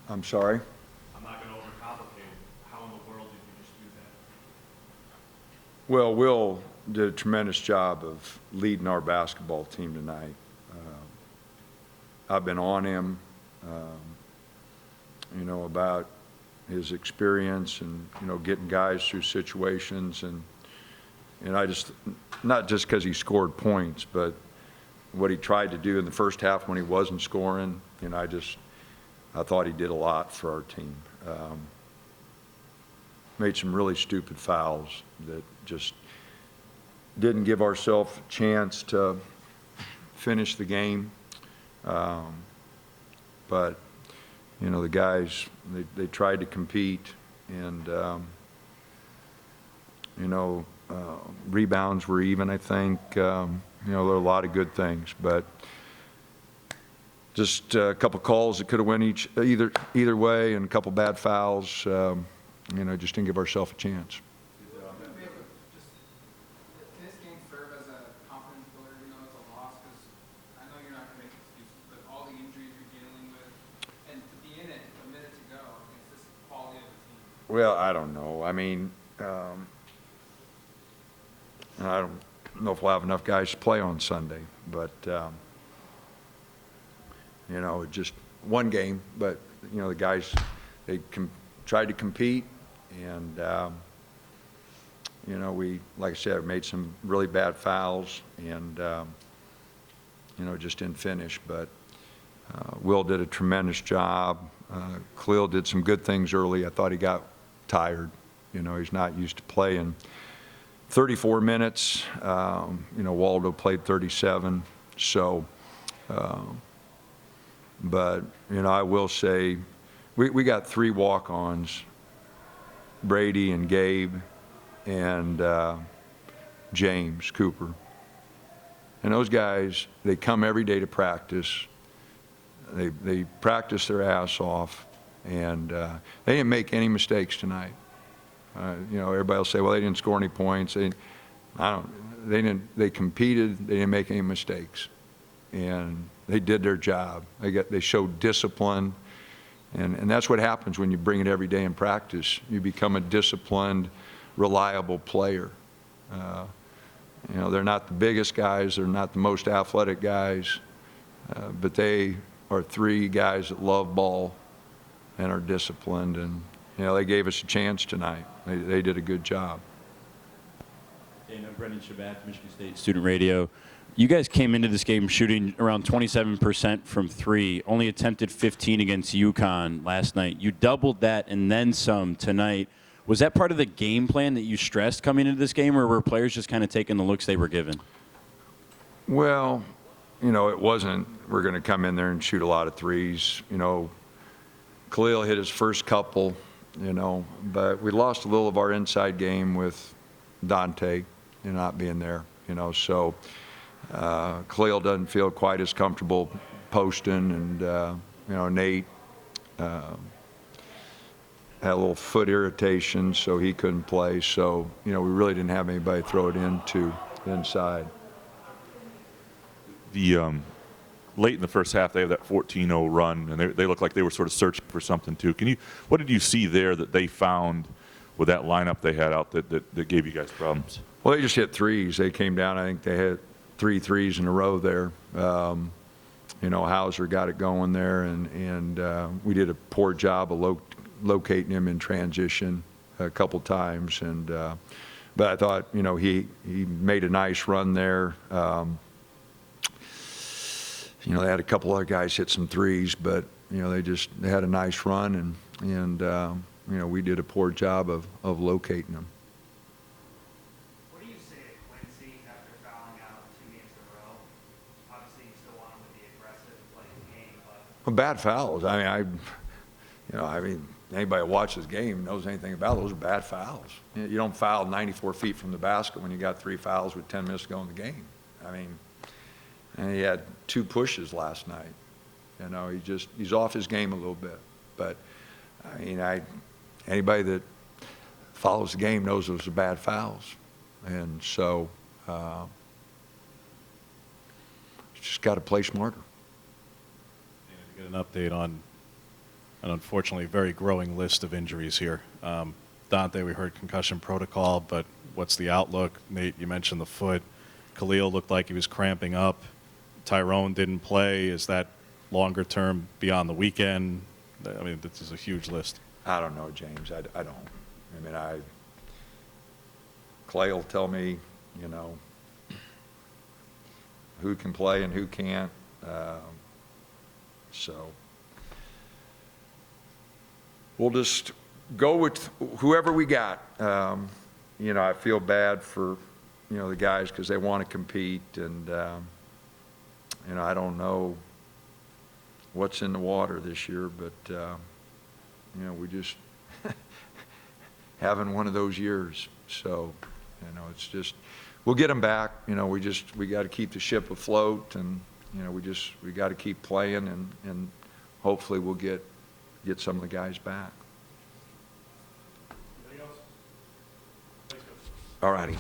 I'm sorry? I'm not going to overcomplicate it. How in the world did you just do that? Well, Will did a tremendous job of leading our basketball team tonight. I've been on him, about his experience and, getting guys through situations. And I just, not just because he scored points, but what he tried to do in the first half when he wasn't scoring, I thought he did a lot for our team. Made some really stupid fouls that just didn't give ourselves a chance to finish the game. But, the guys, they tried to compete, and, rebounds were even, I think. There are a lot of good things, but just a couple calls that could have went either way, and a couple bad fouls, just didn't give ourselves a chance. Can this game serve as a confidence builder? It's a loss because I know you're not going to make excuses, but all the injuries you're dealing with, and to be in it a minute to go against this quality of a team. Well, I don't know. I don't know if we'll have enough guys to play on Sunday, but just one game. But the guys, they tried to compete, and we, like I said, made some really bad fouls, and just didn't finish. But Will did a tremendous job. Khalil did some good things early. I thought he got tired. He's not used to playing 34 minutes. Waldo played 37. So, but, I will say we got 3 walk-ons, Brady and Gabe and James Cooper. And those guys, they come every day to practice. They practice their ass off, and they didn't make any mistakes tonight. Everybody will say, well, they didn't score any points. They competed. They didn't make any mistakes, and they did their job. They showed discipline, and that's what happens when you bring it every day in practice. You become a disciplined, reliable player. They're not the biggest guys. They're not the most athletic guys, but they are 3 guys that love ball and are disciplined, and they gave us a chance tonight. They did a good job. Dana, Brendan Shabat, Michigan State Student Radio. You guys came into this game shooting around 27% from 3, only attempted 15 against UConn last night. You doubled that and then some tonight. Was that part of the game plan that you stressed coming into this game, or were players just kind of taking the looks they were given? Well, it wasn't, we're going to come in there and shoot a lot of threes. Khalil hit his first couple, but we lost a little of our inside game with Dante not being there, so Khalil doesn't feel quite as comfortable posting, and, Nate had a little foot irritation, so he couldn't play. So, we really didn't have anybody throw it into inside. Late in the first half, they have that 14-0 run, and they look like they were sort of searching for something too. What did you see there that they found with that lineup they had out that gave you guys problems? Well, they just hit threes. They came down. I think they hit 3 threes in a row there. Hauser got it going there, and we did a poor job of locating him in transition a couple times. But I thought, he made a nice run there. They had a couple other guys hit some threes, but they had a nice run, and we did a poor job of locating them. What do you say to Quincy after fouling out 2 games in a row? Obviously, you still want him to be aggressive and play the game, but Well, bad fouls. Anybody that watches the game knows anything about those are bad fouls. You don't foul 94 feet from the basket when you got 3 fouls with 10 minutes to go in the game. And he had 2 pushes last night. He's off his game a little bit. But anybody that follows the game knows those are bad fouls. And so just got to play smarter. Get an update on an unfortunately very growing list of injuries here. Dante, we heard concussion protocol, but what's the outlook? Nate, you mentioned the foot. Khalil looked like he was cramping up. Tyrone didn't play. Is that longer term beyond the weekend? I mean, this is a huge list. I don't know, James. I don't. I mean, Clay will tell me, you know, who can play and who can't. So we'll just go with whoever we got. You know, I feel bad for, you know, the guys because they want to compete, and you know, I don't know what's in the water this year, but you know, we just having one of those years. So, you know, it's just, we'll get them back. You know, we got to keep the ship afloat, and you know, we got to keep playing, and hopefully we'll get some of the guys back. Anything else? Thanks, Coach. All righty.